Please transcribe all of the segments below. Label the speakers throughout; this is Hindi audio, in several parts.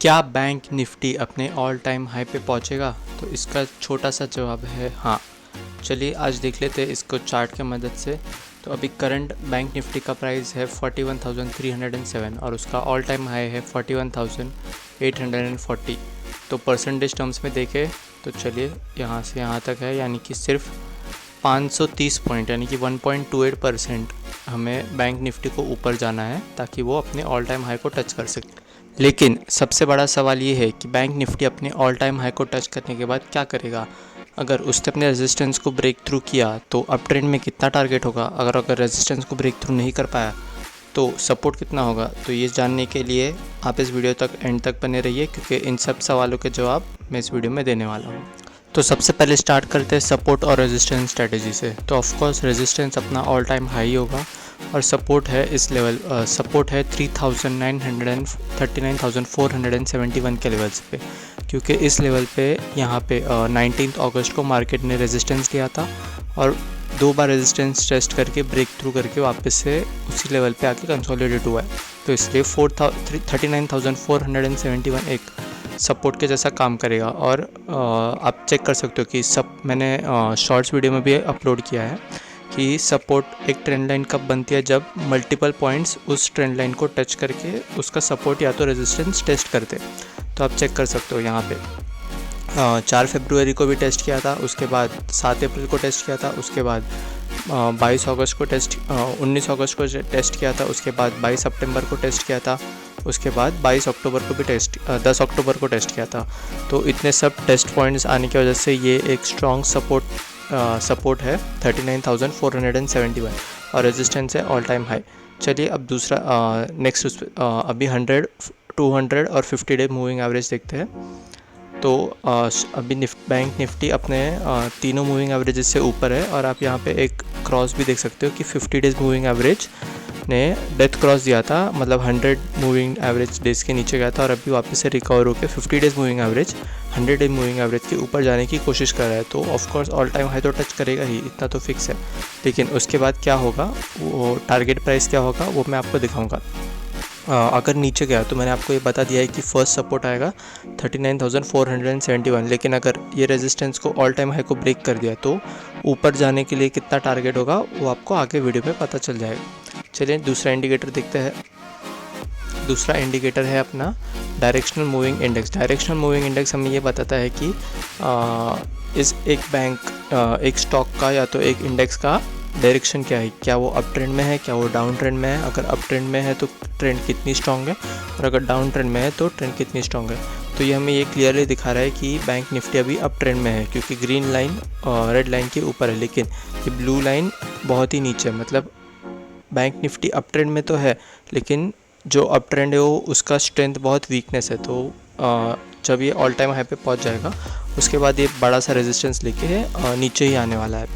Speaker 1: क्या बैंक निफ्टी अपने ऑल टाइम हाई पे पहुंचेगा? तो इसका छोटा सा जवाब है हाँ। चलिए आज देख लेते हैं इसको चार्ट के मदद से। तो अभी करंट बैंक निफ्टी का प्राइस है 41,307 और उसका ऑल टाइम हाई है 41,840। तो परसेंटेज टर्म्स में देखें तो चलिए यहाँ से यहाँ तक है, यानी कि सिर्फ 530 पॉइंट यानी कि 1.28% हमें बैंक निफ्टी को ऊपर जाना है ताकि वो अपने ऑल टाइम हाई को टच कर सके। लेकिन सबसे बड़ा सवाल ये है कि बैंक निफ्टी अपने ऑल टाइम हाई को टच करने के बाद क्या करेगा। अगर उसने अपने रेजिस्टेंस को ब्रेक थ्रू किया तो अप ट्रेंड में कितना टारगेट होगा, अगर रेजिस्टेंस को ब्रेक थ्रू नहीं कर पाया तो सपोर्ट कितना होगा। तो ये जानने के लिए आप इस वीडियो तक एंड तक बने रहिए, क्योंकि इन सब सवालों के जवाब मैं इस वीडियो में देने वाला हूँ। तो सबसे पहले स्टार्ट करते हैं सपोर्ट और रेजिस्टेंस स्ट्रेटेजी से। तो ऑफकोर्स रेजिस्टेंस अपना ऑल टाइम हाई होगा और सपोर्ट है इस लेवल सपोर्ट है 39,471 के लेवल्स पे, क्योंकि इस लेवल पे यहाँ पे 19 अगस्त को मार्केट ने रेजिस्टेंस लिया था और 2 बार रेजिस्टेंस टेस्ट करके ब्रेक थ्रू करके वापस से उसी लेवल पे आके कंसोलिडेट हुआ है। तो इसलिए 39,471 एक सपोर्ट के जैसा काम करेगा। और आप चेक कर सकते हो कि मैंने शॉर्ट्स वीडियो में भी अपलोड किया है कि सपोर्ट एक ट्रेंड लाइन कब बनती है, जब मल्टीपल पॉइंट्स उस ट्रेंड लाइन को टच करके उसका सपोर्ट या तो रेजिस्टेंस टेस्ट करते। तो आप चेक कर सकते हो यहाँ पे 4 फरवरी को भी टेस्ट किया था, उसके बाद 7 अप्रैल को टेस्ट किया था, उसके बाद 19 अगस्त को टेस्ट किया था, उसके बाद 22 सितंबर को टेस्ट किया था, उसके बाद 22 अक्टूबर को भी 10 अक्टूबर को टेस्ट किया था। तो इतने सब टेस्ट पॉइंट्स आने की वजह से ये एक स्ट्रॉन्ग सपोर्ट है 39,471 और रेजिस्टेंस है ऑल टाइम हाई। चलिए अब दूसरा नेक्स्ट अभी 100, 200 और 50 डे मूविंग एवरेज देखते हैं। तो अभी बैंक निफ्टी अपने तीनों मूविंग एवरेजेस से ऊपर है और आप यहाँ पे एक क्रॉस भी देख सकते हो कि 50 डेज मूविंग एवरेज ने डेथ क्रॉस दिया था, मतलब 100 मूविंग एवरेज डेज के नीचे गया था और अभी वापस से रिकवर होकर 50 days moving average 100 days moving average के ऊपर जाने की कोशिश कर रहा है। तो ऑफकोर्स ऑल टाइम हाई तो टच करेगा ही, इतना तो फिक्स है। लेकिन उसके बाद क्या होगा, वो टारगेट प्राइस क्या होगा वो मैं आपको दिखाऊँगा। अगर नीचे गया तो मैंने आपको ये बता दिया है कि फर्स्ट सपोर्ट आएगा 39,471, लेकिन अगर ये रेजिस्टेंस को ऑल टाइम हाई को ब्रेक कर दिया तो ऊपर जाने के लिए कितना टारगेट होगा वो आपको आगे वीडियो में पता चल जाएगा। चलिए दूसरा इंडिकेटर देखते हैं। दूसरा इंडिकेटर है अपना directional moving index. Directional moving index हमें ये बताता है कि इस एक स्टॉक का या तो एक इंडेक्स का डायरेक्शन क्या है, क्या वो अप ट्रेंड में है, क्या वो डाउन ट्रेंड में है। अगर अप ट्रेंड में है तो ट्रेंड कितनी स्ट्रॉन्ग है और अगर डाउन ट्रेंड में है तो ट्रेंड कितनी स्ट्रॉन्ग है। तो ये हमें ये क्लियरली दिखा रहा है कि बैंक निफ्टी अभी अप ट्रेंड में है, क्योंकि ग्रीन लाइन रेड लाइन के ऊपर है लेकिन ये ब्लू लाइन बहुत ही नीचे है। मतलब बैंक निफ्टी अप ट्रेंड में तो है लेकिन जो अप ट्रेंड है वो उसका स्ट्रेंथ बहुत वीकनेस है। तो जब ये ऑल टाइम हाई पे पहुंच जाएगा उसके बाद ये बड़ा सा रेजिस्टेंस लेके नीचे ही आने वाला है।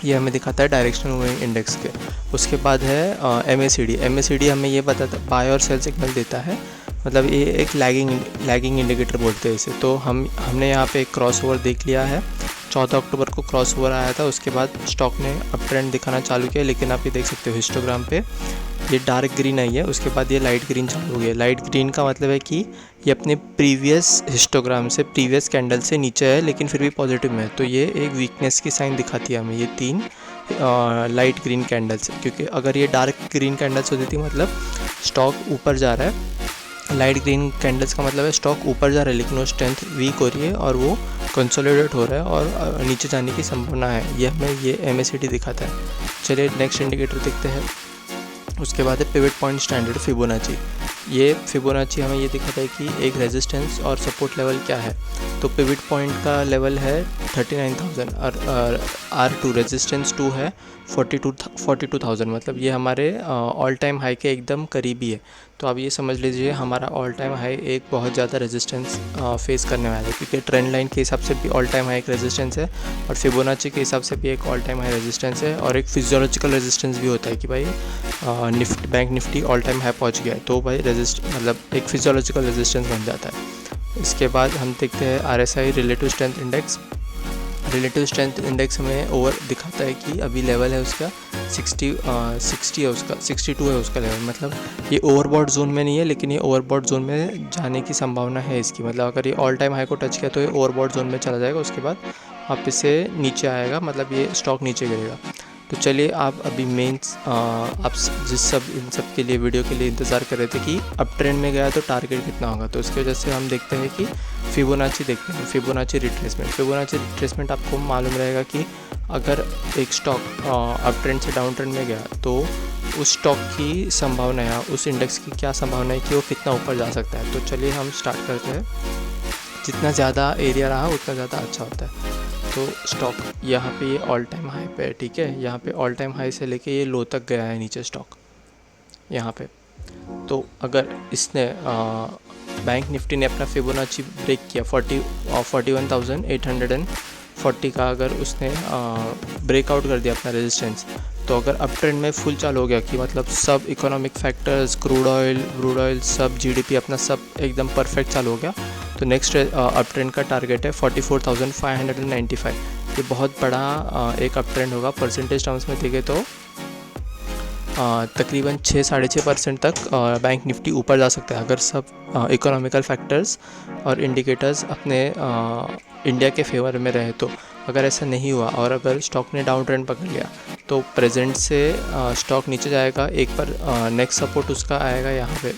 Speaker 1: ये हमें दिखाता है डायरेक्शनल मूविंग इंडेक्स के। उसके बाद है MACD हमें ये बताता है, बाय और सेल सिग्नल देता है, मतलब ये एक लैगिंग इंडिकेटर बोलते हैं इसे। तो हमने यहाँ पे एक क्रॉस ओवर देख लिया है, 14 अक्टूबर को क्रॉस ओवर आया था, उसके बाद स्टॉक ने अप ट्रेंड दिखाना चालू किया। लेकिन आप ये देख सकते हो हिस्टोग्राम पे ये डार्क ग्रीन आई है, उसके बाद ये लाइट ग्रीन चालू हो गया। लाइट ग्रीन का मतलब है कि ये अपने प्रीवियस हिस्टोग्राम से प्रीवियस कैंडल से नीचे है लेकिन फिर भी पॉजिटिव में है। तो ये एक वीकनेस की साइन दिखाती है हमें ये 3 लाइट ग्रीन कैंडल्स, क्योंकि अगर ये डार्क ग्रीन कैंडल्स होती थी मतलब स्टॉक ऊपर जा रहा है, लाइट ग्रीन कैंडल्स का मतलब है स्टॉक ऊपर जा रहा है लेकिन वो स्ट्रेंथ वीक हो रही है और वो कंसोलिडेट हो रहा है और नीचे जाने की संभावना है। ये हमें ये MACD दिखाता है। चलिए नेक्स्ट इंडिकेटर देखते हैं। उसके बाद है पिवट पॉइंट स्टैंडर्ड फिबोनाची। ये फिबोनाची हमें ये दिखाता है कि एक रेजिस्टेंस और सपोर्ट लेवल क्या है। तो पिवट पॉइंट का लेवल है 39,000 और R2 रेजिस्टेंस 2 है 42,000, मतलब ये हमारे ऑल टाइम हाई के एकदम करीबी है। तो आप ये समझ लीजिए हमारा ऑल टाइम हाई एक बहुत ज़्यादा रेजिस्टेंस फेस करने वाला है, क्योंकि ट्रेंड लाइन के हिसाब से भी ऑल टाइम हाई एक रेजिस्टेंस है और फिबोनाची के हिसाब से भी एक ऑल टाइम हाई रेजिस्टेंस है और एक फिजियोलॉजिकल रेजिस्टेंस भी होता है कि भाई bank Nifty all time high पहुंच गया है तो भाई मतलब एक फिजियोलॉजिकल रेजिस्टेंस बन जाता है। इसके बाद हम देखते हैं RSI relative strength index. Relative strength index हमें ओवर दिखाता है कि अभी लेवल है उसका 60 है, उसका 62 है उसका लेवल। मतलब ये ओवरबॉट जोन में नहीं है, लेकिन ये ओवरबॉट जोन में जाने की संभावना है इसकी। मतलब अगर ये ऑल टाइम हाई को टच किया तो ये ओवरबॉट जोन में चला जाएगा, उसके बाद वापस से नीचे आएगा, मतलब ये स्टॉक नीचे गिरेगा। तो चलिए आप अभी मेंस आप इन सब के लिए वीडियो के लिए इंतज़ार कर रहे थे कि अप ट्रेंड में गया तो टारगेट कितना होगा, तो इसकी वजह से हम देखते हैं कि फिबोनाची देखते हैं। फिबोनाची रिट्रेसमेंट आपको मालूम रहेगा कि अगर एक स्टॉक अप ट्रेंड से डाउन ट्रेंड में गया तो उस स्टॉक की संभावना है, उस इंडेक्स की क्या संभावना है कि वो कितना ऊपर जा सकता है। तो चलिए हम स्टार्ट करते हैं। जितना ज़्यादा एरिया रहा उतना ज़्यादा अच्छा होता है। तो स्टॉक यहाँ पे ये ऑल टाइम हाई पे है, ठीक है। यहाँ पे ऑल टाइम हाई से लेके ये लो तक गया है नीचे स्टॉक यहाँ पे। तो अगर इसने बैंक निफ्टी ने अपना फिबोनाची ब्रेक किया 41,840 का, अगर उसने ब्रेकआउट कर दिया अपना रेजिस्टेंस, तो अगर अप ट्रेंड में फुल चालू हो गया कि मतलब सब इकोनॉमिक फैक्टर्स, क्रूड ऑयल सब जीडीपी अपना सब एकदम परफेक्ट चालू हो गया, तो नेक्स्ट अप ट्रेंड का टारगेट है 44,595। ये बहुत बड़ा एक अप ट्रेंड होगा। परसेंटेज टर्म्स में देखें तो तकरीबन 6-6.5% तक बैंक निफ्टी ऊपर जा सकता है, अगर सब इकोनॉमिकल फैक्टर्स और इंडिकेटर्स अपने इंडिया के फेवर में रहे। तो अगर ऐसा नहीं हुआ और अगर स्टॉक ने डाउन ट्रेंड पकड़ लिया तो प्रेजेंट से स्टॉक नीचे जाएगा। एक पर नेक्स्ट सपोर्ट उसका आएगा यहाँ पे,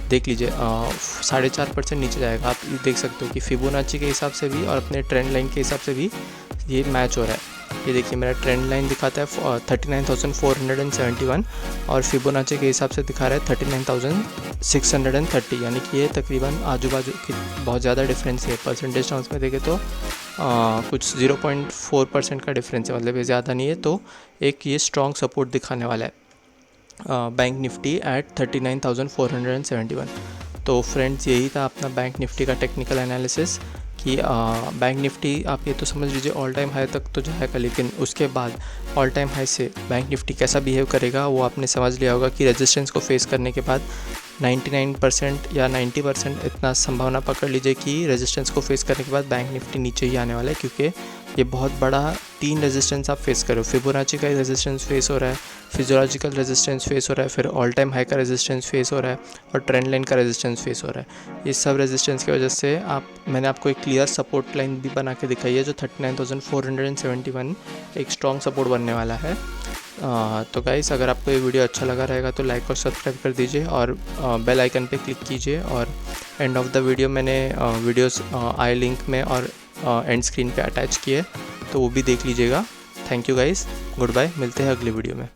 Speaker 1: देख लीजिए 4.5% नीचे जाएगा। आप देख सकते हो कि फिबोनाची के हिसाब से भी और अपने ट्रेंड लाइन के हिसाब से भी ये मैच हो रहा है। ये देखिए मेरा ट्रेंड लाइन दिखाता है 39,471 और फिबोनाची के हिसाब से दिखा रहा है 39,630, यानी कि ये तकरीबन आजू बाजू की बहुत ज़्यादा डिफरेंस है। परसेंटेज टर्म्स में देखें तो कुछ 0.4% का डिफरेंस है, मतलब ये ज़्यादा नहीं है। तो एक ये स्ट्रॉन्ग सपोर्ट दिखाने वाला है बैंक निफ्टी एट 39,471। तो फ्रेंड्स यही था अपना बैंक निफ्टी का टेक्निकल एनालिसिस कि बैंक निफ्टी आप ये तो समझ लीजिए ऑल टाइम हाई तक तो जाएगा, लेकिन उसके बाद ऑल टाइम हाई से बैंक निफ्टी कैसा बिहेव करेगा वो आपने समझ लिया होगा कि रेजिस्टेंस को फेस करने के बाद 99% या 90% इतना संभावना पकड़ लीजिए कि रेजिस्टेंस को फेस करने के बाद बैंक निफ्टी नीचे ही आने वाला है, क्योंकि ये बहुत बड़ा 3 रेजिस्टेंस आप फेस करो। फिबोनाची का रेजिस्टेंस फेस हो रहा है, फिजियोलॉजिकल रेजिस्टेंस फेस हो रहा है, फिर ऑल टाइम हाई का रेजिस्टेंस फेस हो रहा है और ट्रेंड लाइन का रेजिस्टेंस फेस हो रहा है। इस सब रेजिस्टेंस की वजह से मैंने आपको एक क्लियर सपोर्ट लाइन भी बना के दिखाई है, जो 39,471 एक स्ट्रॉन्ग सपोर्ट बनने वाला है। तो गाइस, अगर आपको ये वीडियो अच्छा लगा रहेगा तो लाइक और सब्सक्राइब कर दीजिए और बेल आइकन पे क्लिक कीजिए। और एंड ऑफ द वीडियो मैंने वीडियोस आई लिंक में और एंड स्क्रीन पे अटैच किए, तो वो भी देख लीजिएगा। Thank you guys, good bye, मिलते हैं अगली वीडियो में।